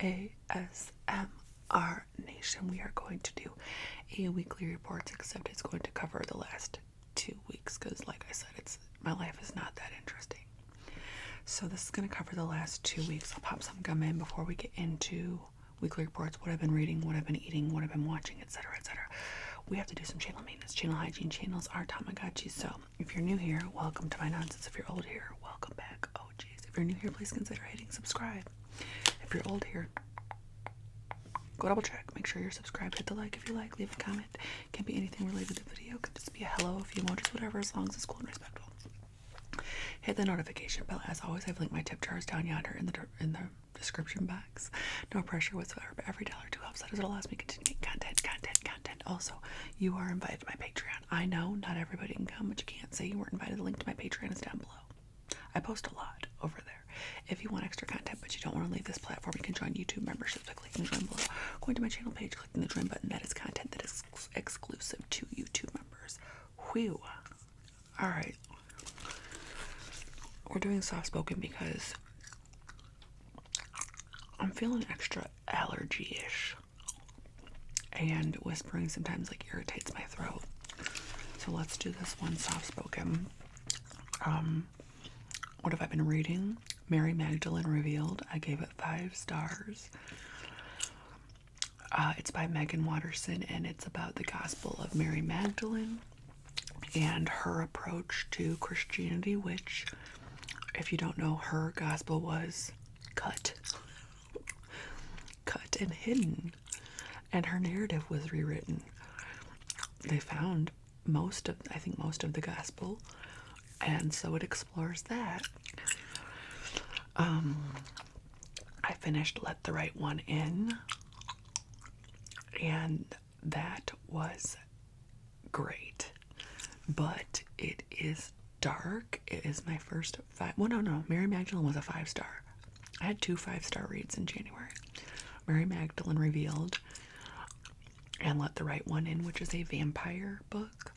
ASMR Nation. We are going to do a weekly reports, except it's going to cover the last 2 weeks because, like I said, my life is not that interesting. So this is going to cover the last 2 weeks. I'll pop some gum in before we get into weekly reports, what I've been reading, what I've been eating, what I've been watching, etc., etc. We have to do some channel maintenance. Channel hygiene channels are Tamagotchi. So if you're new here, welcome to my nonsense. If you're old here, welcome back. Oh geez. If you're new here, please consider hitting subscribe. If you're old here, go double check. Make sure you're subscribed. Hit the like if you like. Leave a comment. Can't be anything related to the video. Could just be a hello, a few emojis, whatever, as long as it's cool and respectful. Hit the notification bell. As always, I've linked my tip jars down yonder in the description box. No pressure whatsoever, but every dollar to help. That is what allows me to continue content. Also, you are invited to my Patreon. I know not everybody can come, but you can't say you weren't invited. The link to my Patreon is down below. I post a lot over there. If you want extra content, but you don't want to leave this platform, you can join YouTube memberships by clicking the join below. Going to my channel page, clicking the join button. That is content that is exclusive to YouTube members. Whew. Alright. We're doing soft spoken because I'm feeling extra allergy-ish. And whispering sometimes like irritates my throat. So let's do this one soft spoken. What have I been reading? Mary Magdalene Revealed. I gave it 5 stars. It's by Megan Watterson, and it's about the Gospel of Mary Magdalene and her approach to Christianity, which, if you don't know, her gospel was cut and hidden, and her narrative was rewritten. They found most of the gospel, and so it explores that. I finished Let the Right One In, and that was great, but it is dark. It is my first Mary Magdalene was a 5-star. I had 2 5-star reads in January. Mary Magdalene Revealed and Let the Right One In, which is a vampire book.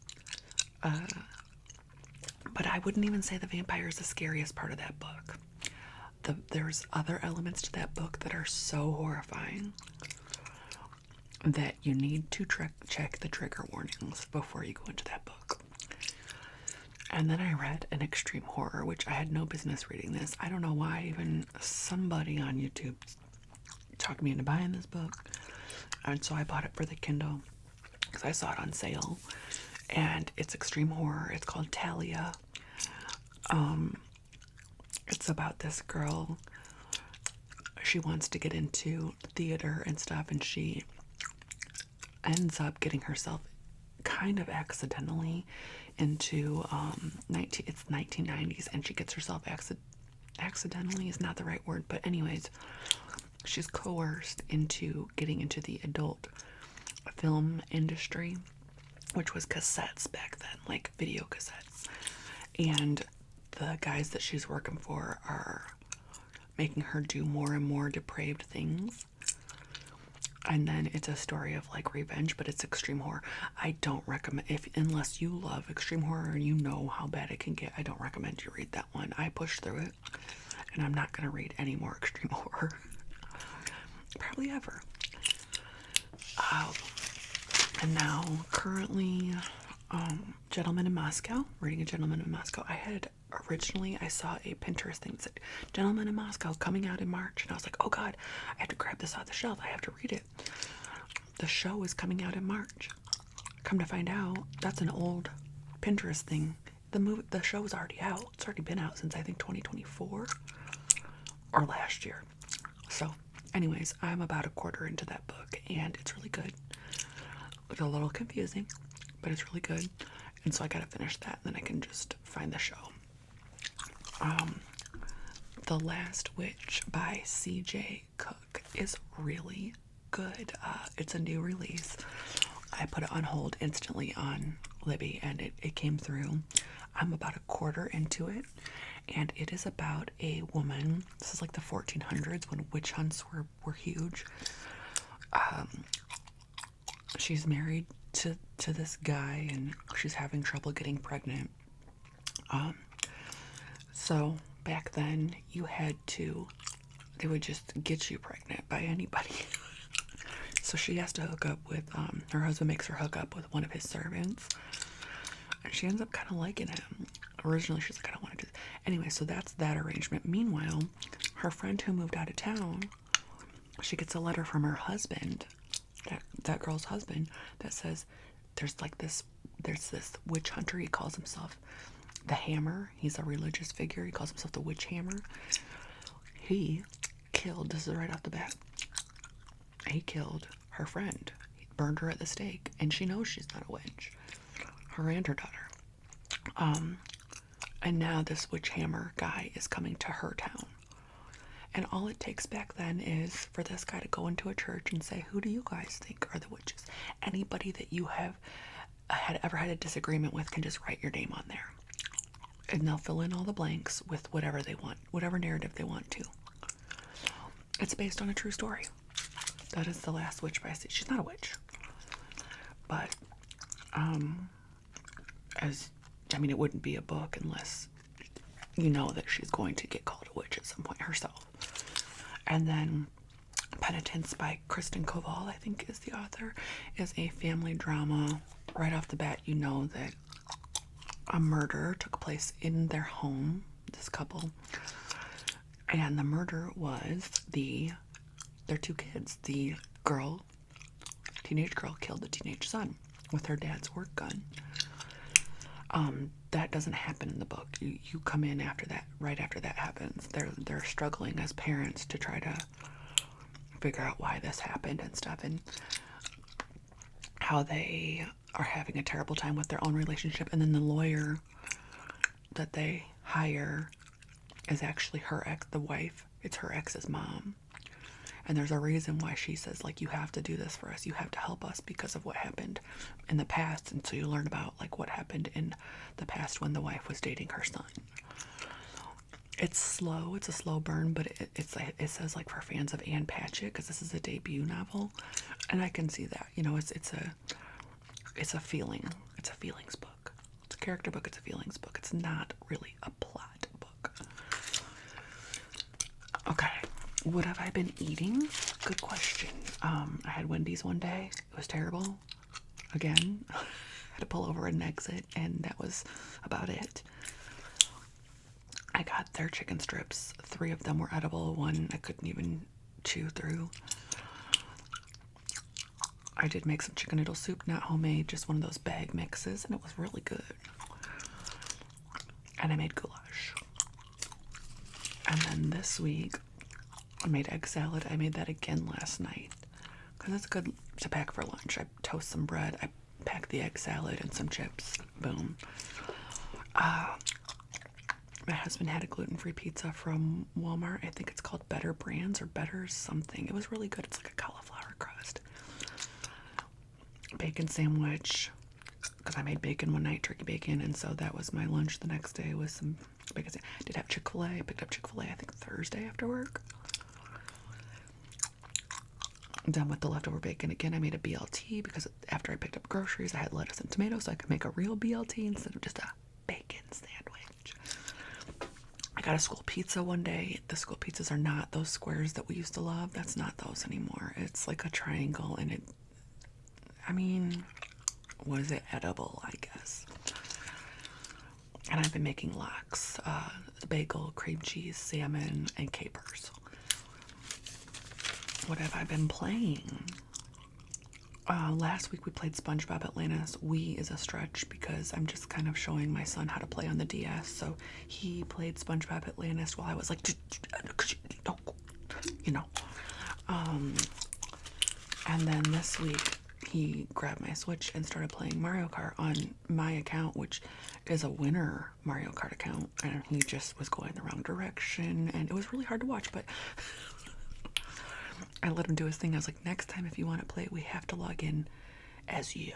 But I wouldn't even say the vampire is the scariest part of that book. There's other elements to that book that are so horrifying that you need to check the trigger warnings before you go into that book. And then I read an extreme horror, which I had no business reading this. I don't know why even somebody on YouTube talked me into buying this book. And so I bought it for the Kindle because I saw it on sale. And it's extreme horror. It's called Talia. It's about this girl. She wants to get into theater and stuff, and she ends up getting herself kind of accidentally into it's 1990s, and she gets herself accidentally is not the right word, but anyways, she's coerced into getting into the adult film industry, which was cassettes back then, like video cassettes. And the guys that she's working for are making her do more and more depraved things. And then it's a story of like revenge, but it's extreme horror. I don't recommend, unless you love extreme horror and you know how bad it can get, I don't recommend you read that one. I pushed through it, and I'm not going to read any more extreme horror. Probably ever. And now, currently, Gentleman in Moscow, reading A Gentleman in Moscow. I saw a Pinterest thing that said, Gentleman in Moscow coming out in March. And I was like, oh God, I have to grab this off the shelf. I have to read it. The show is coming out in March. Come to find out, that's an old Pinterest thing. The show is already out. It's already been out since I think 2024 or last year. So anyways, I'm about a quarter into that book, and it's really good. It's a little confusing, but it's really good. And so I gotta finish that, and then I can just find the show. The Last Witch by C.J. Cook is really good. It's a new release. I put it on hold instantly on Libby, and it came through. I'm about a quarter into it, and it is about a woman. This is like the 1400s when witch hunts were huge. She's married to this guy, and she's having trouble getting pregnant. So back then you had to they would just get you pregnant by anybody. So she has to hook up with, her husband makes her hook up with one of his servants. And she ends up kind of liking him. Originally, she's like, I don't want to do this. Anyway, so that's that arrangement. Meanwhile, her friend who moved out of town, she gets a letter from her husband, that girl's husband, that says there's this witch hunter. He calls himself the Hammer. He's a religious figure. He calls himself the Witch Hammer. He killed, this is right off the bat, he killed her friend. He burned her at the stake, and she knows she's not a witch. Her and her daughter. And now this witch hammer guy is coming to her town. And all it takes back then is for this guy to go into a church and say, who do you guys think are the witches? Anybody that you have ever had a disagreement with can just write your name on there. And they'll fill in all the blanks with whatever they want, whatever narrative they want to. It's based on a true story. That is The Last Witch by Sea. She's not a witch. But, it wouldn't be a book unless you know that she's going to get called a witch at some point herself. And then Penitence by Kristen Koval, I think is the author, is a family drama. Right off the bat, you know that a murder took place in their home, this couple. And the murder was their two kids. The teenage girl killed the teenage son with her dad's work gun. That doesn't happen in the book. You come in after that, right after that happens. They're struggling as parents to try to figure out why this happened and stuff, and how they are having a terrible time with their own relationship. And then the lawyer that they hire is actually her ex, the wife. It's her ex's mom. And there's a reason why she says, like, you have to do this for us. You have to help us because of what happened in the past. And so you learn about, like, what happened in the past when the wife was dating her son. It's slow. It's a slow burn, but it says, like, for fans of Anne Patchett, because this is a debut novel. And I can see that. You know, it's a feeling. It's a feelings book. It's a character book. It's a feelings book. It's not really a plot book. Okay. What have I been eating? Good question. I had Wendy's one day. It was terrible. Again, I had to pull over and exit, and that was about it. I got their chicken strips. 3 of them were edible. 1 I couldn't even chew through. I did make some chicken noodle soup, not homemade, just one of those bag mixes, and it was really good. And I made goulash. And then this week, I made egg salad. I made that again last night because it's good to pack for lunch. I toast some bread. I pack the egg salad and some chips. Boom. My husband had a gluten-free pizza from Walmart. I think it's called Better Brands or Better something. It was really good. It's like a cauliflower crust. Bacon sandwich, because I made bacon one night, turkey bacon, and so that was my lunch the next day with some bacon. I did have Chick-fil-A. I picked up Chick-fil-A, I think, Thursday after work. Done with the leftover bacon again. I made a BLT because after I picked up groceries, I had lettuce and tomatoes, so I could make a real BLT instead of just a bacon sandwich. I got a school pizza one day. The school pizzas are not those squares that we used to love. That's not those anymore. It's like a triangle, and was it edible, I guess. And I've been making lox, bagel, cream cheese, salmon, and capers. What have I been playing? Last week we played SpongeBob Atlantis. We is a stretch because I'm just kind of showing my son how to play on the DS. So he played SpongeBob Atlantis while I was like, you know. And then this week he grabbed my Switch and started playing Mario Kart on my account, which is a winner Mario Kart account. And he just was going the wrong direction, and it was really hard to watch, but I let him do his thing. I was like, next time if you want to play, we have to log in as you,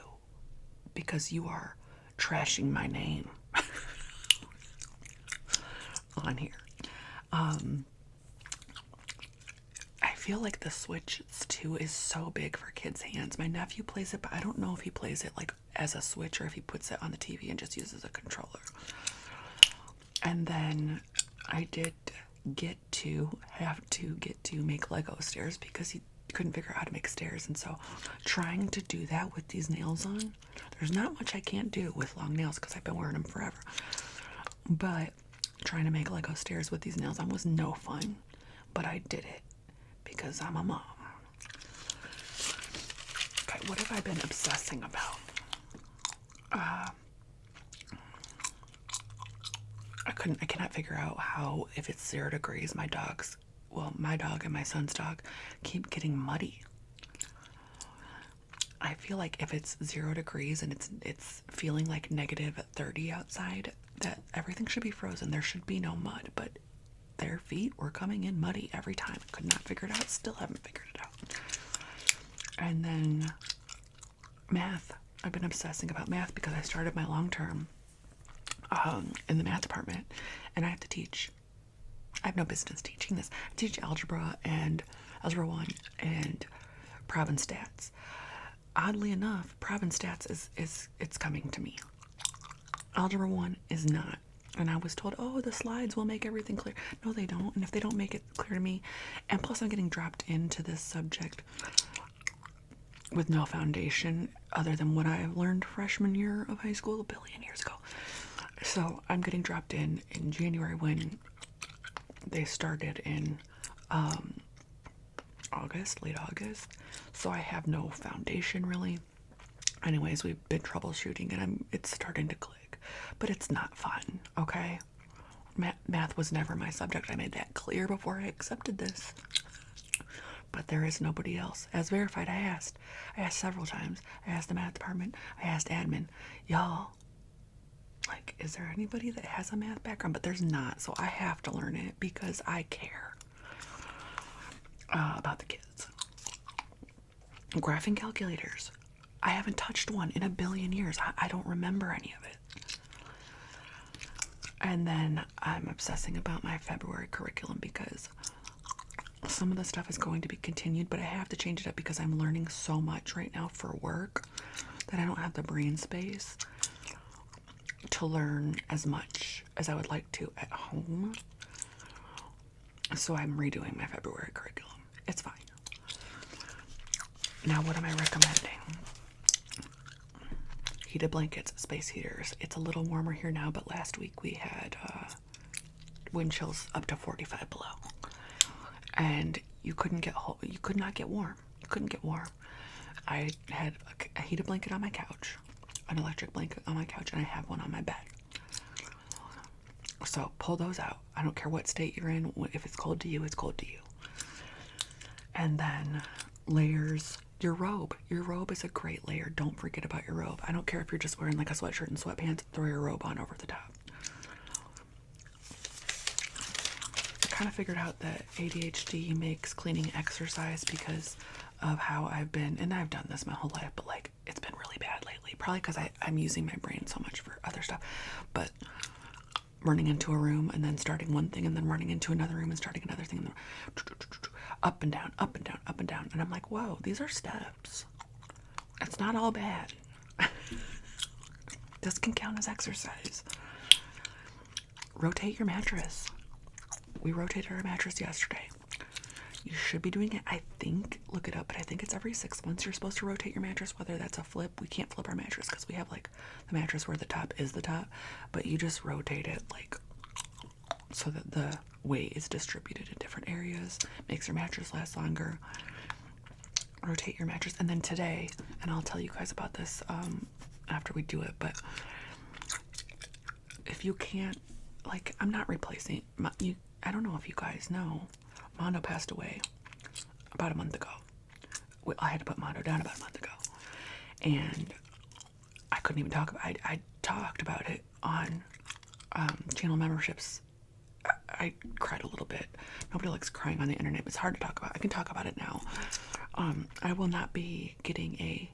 because you are trashing my name on here. I feel like the Switch too is so big for kids' hands. My nephew plays it, but I don't know if he plays it like as a Switch or if he puts it on the TV and just uses a controller. And then I did have to get to make Lego stairs because he couldn't figure out how to make stairs. And so trying to do that with these nails on, there's not much I can't do with long nails because I've been wearing them forever. But trying to make Lego stairs with these nails on was no fun. But I did it because I'm a mom. Okay, what have I been obsessing about? I cannot figure out how, if it's 0 degrees, my dog and my son's dog keep getting muddy. I feel like if it's 0 degrees and it's feeling like negative 30 outside, that everything should be frozen. There should be no mud, but their feet were coming in muddy every time. Could not figure it out. Still haven't figured it out. And then math. I've been obsessing about math because I started my long-term in the math department, and I have to teach. I have no business teaching this. I teach algebra and algebra 1 and Prob and Stats. Oddly enough, Prob and Stats is it's coming to me. Algebra 1 is not. And I was told, oh, the slides will make everything clear. No, they don't. And if they don't make it clear to me, and plus I'm getting dropped into this subject with no foundation other than what I learned freshman year of high school a billion years ago. So I'm getting dropped in January when they started in late August. So I have no foundation really. Anyways, we've been troubleshooting and it's starting to click, but it's not fun, okay? Math was never my subject. I made that clear before I accepted this. But there is nobody else. As verified, I asked several times. I asked the math department. I asked admin. Y'all, like, is there anybody that has a math background? But there's not, so I have to learn it because I care about the kids. Graphing calculators. I haven't touched one in a billion years. I don't remember any of it. And then I'm obsessing about my February curriculum because some of the stuff is going to be continued, but I have to change it up because I'm learning so much right now for work that I don't have the brain space to learn as much as I would like to at home. So I'm redoing my February curriculum. It's fine. Now, what am I recommending? Heated blankets, space heaters. It's a little warmer here now, but last week we had wind chills up to 45 below. And you could not get warm. You couldn't get warm. I had a heated blanket on my couch, an electric blanket on my couch, and I have one on my bed. So pull those out. I don't care what state you're in. If it's cold to you, it's cold to you. And then layers. Your robe. Your robe is a great layer. Don't forget about your robe. I don't care if you're just wearing like a sweatshirt and sweatpants. Throw your robe on over the top. Kind of figured out that ADHD makes cleaning exercise because of how I've been, and I've done this my whole life, but like it's been really bad lately. Probably because I'm using my brain so much for other stuff. But running into a room and then starting one thing and then running into another room and starting another thing and then up and down, up and down, up and down. And I'm like, whoa, these are steps. It's not all bad. This can count as exercise. Rotate your mattress. We rotated our mattress yesterday. You should be doing it, I think, look it up, but I think it's every 6 months you're supposed to rotate your mattress, whether that's a flip. We can't flip our mattress because we have like the mattress where the top is the top, but you just rotate it like so that the weight is distributed in different areas, makes your mattress last longer. Rotate your mattress. And then today, and I'll tell you guys about this after we do it, but if you can't, like, I'm not replacing I don't know if you guys know, Mondo passed away about a month ago. I had to put Mondo down about a month ago, and I couldn't even talk about it. I talked about it on channel memberships. I cried a little bit. Nobody likes crying on the internet. It's hard to talk about. I can talk about it now. I will not be getting I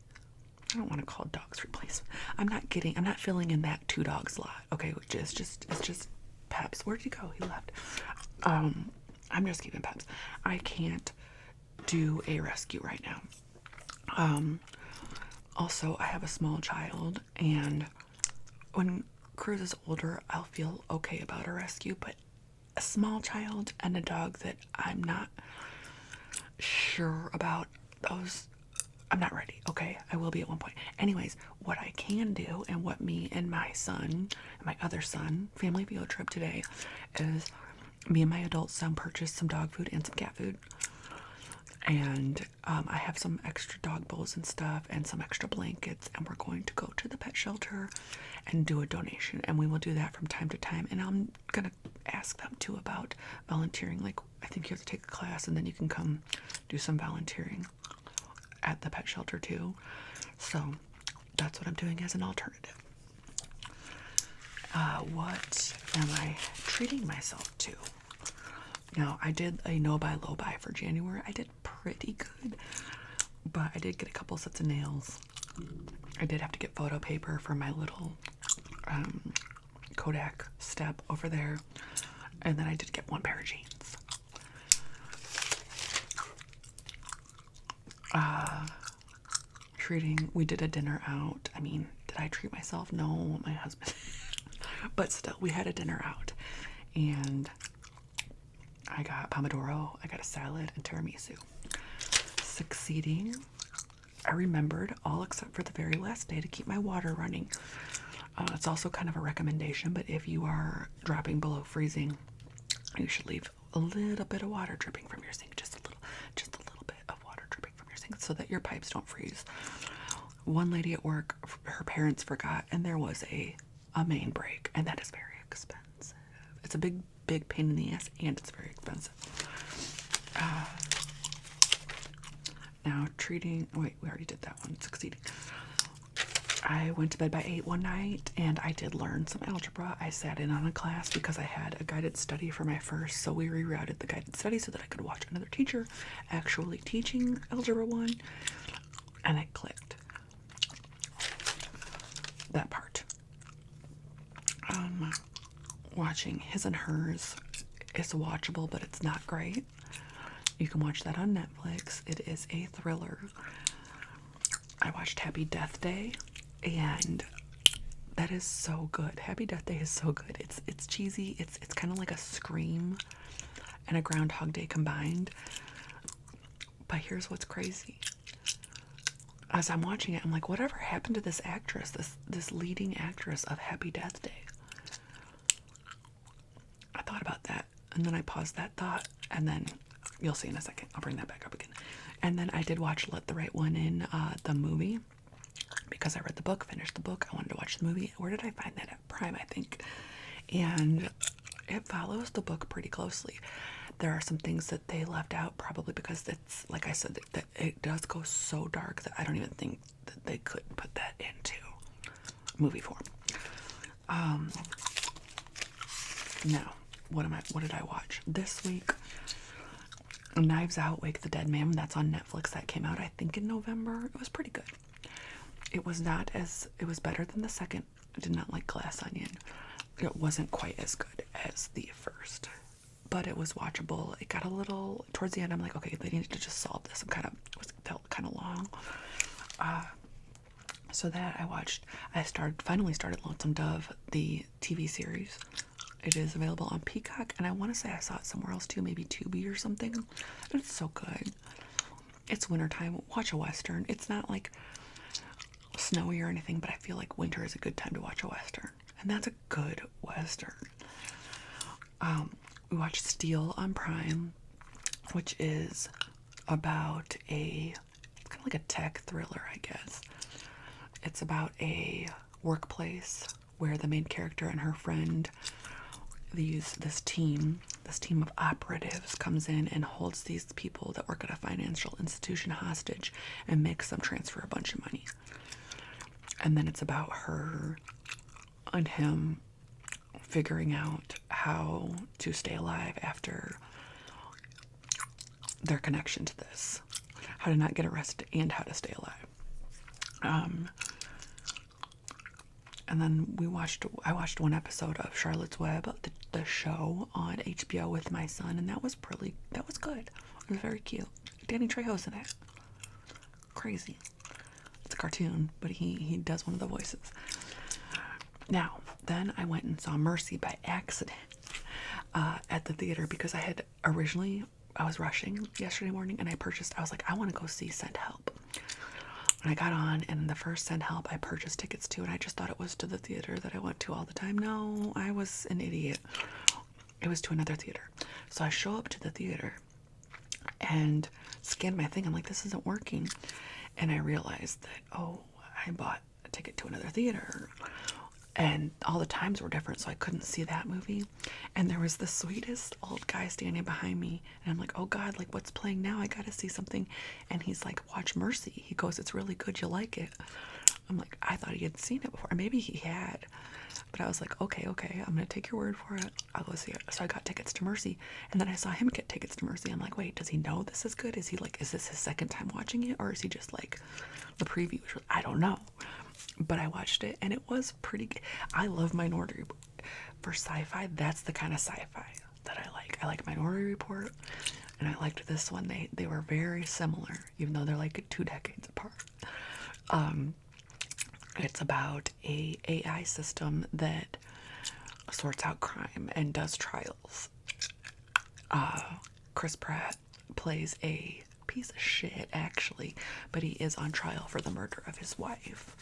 don't want to call dogs replacement. I'm not filling in that 2-dog slot. Okay, it's just Peps. Where did he go? He left. I'm just keeping Peps. I can't do a rescue right now. Also, I have a small child, and when Cruz is older, I'll feel okay about a rescue, but a small child and a dog that I'm not sure about those. I'm not ready, okay? I will be at one point. Anyways, what I can do, and what me and my son, and my other son, family field trip today, is me and my adult son purchased some dog food and some cat food. And I have some extra dog bowls and stuff and some extra blankets, and we're going to go to the pet shelter and do a donation. And we will do that from time to time. And I'm gonna ask them too about volunteering. Like, I think you have to take a class and then you can come do some volunteering at the pet shelter too. So that's what I'm doing as an alternative. What am I treating myself to? Now, I did a no buy, low buy for January. I did pretty good, but I did get a couple sets of nails. I did have to get photo paper for my little Kodak step over there, and then I did get one pair of jeans. We did a dinner out. I mean, did I treat myself? No, my husband. But still, we had a dinner out, and I got pomodoro, I got a salad, and tiramisu. Succeeding. I remembered, all except for the very last day, to keep my water running. It's also kind of a recommendation, but if you are dropping below freezing, you should leave a little bit of water dripping from your sink, just a little bit of water dripping from your sink, so that your pipes don't freeze. One lady at work, her parents forgot, and there was a main break, and that is very expensive. It's a big pain in the ass, and it's very expensive. Now wait, we already did that one. Succeeding. I went to bed by 8 one night, and I did learn some algebra. I sat in on a class because I had a guided study for my first, so we rerouted the guided study so that I could watch another teacher actually teaching Algebra 1, and it clicked. That part. Watching His and Hers is watchable, but it's not great. You can watch that on Netflix. It is a thriller. I watched Happy Death Day, and that is so good. Happy Death Day is so good. It's cheesy. It's kind of like a Scream and a Groundhog Day combined. But here's what's crazy. As I'm watching it, I'm like, whatever happened to this actress, this leading actress of Happy Death Day? I thought about that, and then I paused that thought, and then you'll see in a second. I'll bring that back up again. And then I did watch Let the Right One In, the movie, because I read the book, finished the book. I wanted to watch the movie. Where did I find that? At Prime, I think. And it follows the book pretty closely. There are some things that they left out, probably because it's, like I said, that it does go so dark that I don't even think that they could put that into movie form. Now, what did I watch this week? Knives Out, Wake the Dead Man. That's on Netflix. That came out, I think, in November. It was pretty good. It was better than the second. I did not like Glass Onion. It wasn't quite as good as the first, but it was watchable. It got a little towards the end. I'm like, okay, they need to just solve this. It felt kind of long. So that I watched. I finally started Lonesome Dove, the TV series. It is available on Peacock, and I want to say I saw it somewhere else too, maybe Tubi or something. It's so good. It's wintertime. Watch a Western. It's not like snowy or anything, but I feel like winter is a good time to watch a Western. And that's a good Western. We watched Steel on Prime, which is about it's kind of like a tech thriller, I guess. It's about a workplace where the main character and her friend, this team of operatives comes in and holds these people that work at a financial institution hostage and makes them transfer a bunch of money. And then it's about her and him figuring out how to stay alive after their connection to this, how to not get arrested and how to stay alive. And then I watched one episode of Charlotte's Web, the show on HBO with my son, and that was good. It was very cute. Danny Trejo's in it. Crazy. It's a cartoon, but he does one of the voices. Now, then I went and saw Mercy by accident. at the theater because I was rushing yesterday morning and I was like, I want to go see Send Help. And I got on, and the first Send Help I purchased tickets to, and I just thought it was to the theater that I went to all the time. No, I was an idiot. It was to another theater. So I show up to the theater and scan my thing. I'm like, this isn't working. And I realized that, oh, I bought a ticket to another theater. And all the times were different, so I couldn't see that movie. And there was the sweetest old guy standing behind me, and I'm like, oh God, like, what's playing now? I gotta see something. And he's like, watch Mercy. He goes, it's really good, you'll like it. I'm like, I thought he had seen it before. Maybe he had, but I was like, okay, I'm gonna take your word for it. I'll go see it. So I got tickets to Mercy, and then I saw him get tickets to Mercy. I'm like, wait, does he know this is good? Is he like, is this his second time watching it, or is he just like, the preview? I don't know. But I watched it, and it was pretty good. I love Minority Report. For sci-fi, that's the kind of sci-fi that I like. I like Minority Report, and I liked this one. They were very similar, even though they're like 2 decades apart. It's about a AI system that sorts out crime and does trials. Chris Pratt plays a piece of shit, actually, but he is on trial for the murder of his wife.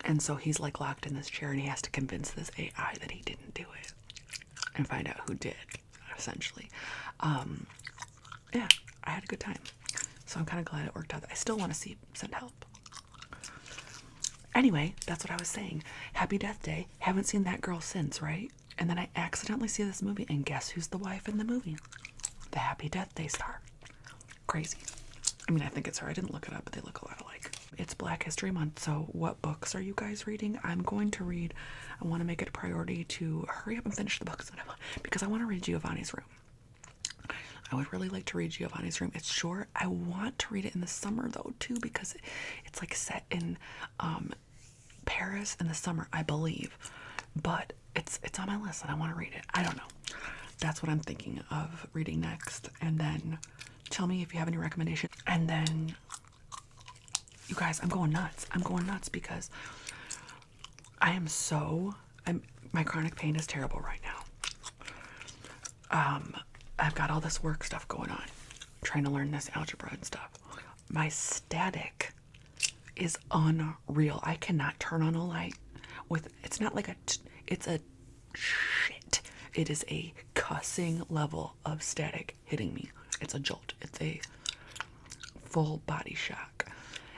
And so he's like locked in this chair, and he has to convince this AI that he didn't do it and find out who did, essentially. Yeah, I had a good time. So I'm kind of glad it worked out. I still want to see Send Help. Anyway, that's what I was saying. Happy Death Day. Haven't seen that girl since, right? And then I accidentally see this movie, and guess who's the wife in the movie? The Happy Death Day star. Crazy. I mean, I think it's her. I didn't look it up, but they look a lot alike. It's Black History Month, so what books are you guys reading? I'm going to read. I want to make it a priority to hurry up and finish the books because I want to read Giovanni's Room. I would really like to read Giovanni's Room. It's short. I want to read it in the summer, though, too, because it's like set in Paris in the summer, I believe. But it's on my list, and I want to read it. I don't know. That's what I'm thinking of reading next. And then tell me if you have any recommendations. And then, you guys, I'm going nuts. I'm going nuts because my chronic pain is terrible right now. I've got all this work stuff going on, trying to learn this algebra and stuff. My static is unreal. I cannot turn on a light it's not like it's a shit. It is a cussing level of static hitting me. It's a jolt. It's a full body shock.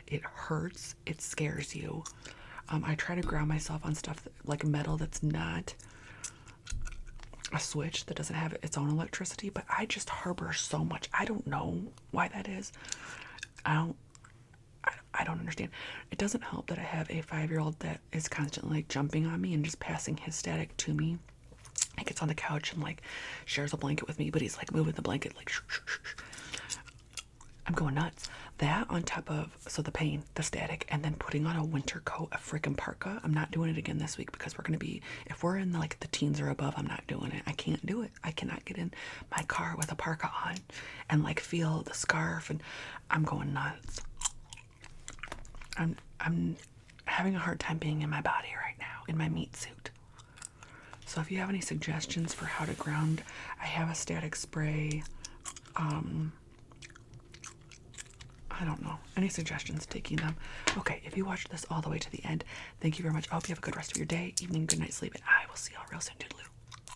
It hurts. It scares you. I try to ground myself on stuff like metal that's not a switch, that doesn't have its own electricity, but I just harbor so much. I don't know why that is. I don't understand. It doesn't help that I have a 5-year-old that is constantly like jumping on me and just passing his static to me. He gets on the couch and like shares a blanket with me, but he's like moving the blanket like shh, shh, shh. I'm going nuts. That on top of, so the pain, the static, and then putting on a winter coat, a freaking parka. I'm not doing it again this week because we're going to be, if we're in like the teens or above, I'm not doing it. I can't do it. I cannot get in my car with a parka on and like feel the scarf, and I'm going nuts. I'm having a hard time being in my body right now, in my meat suit. So if you have any suggestions for how to ground, I have a static spray. I don't know. Any suggestions, taking them. Okay, if you watched this all the way to the end, thank you very much. I hope you have a good rest of your day, evening, good night, sleep, and I will see y'all real soon. Toodaloo.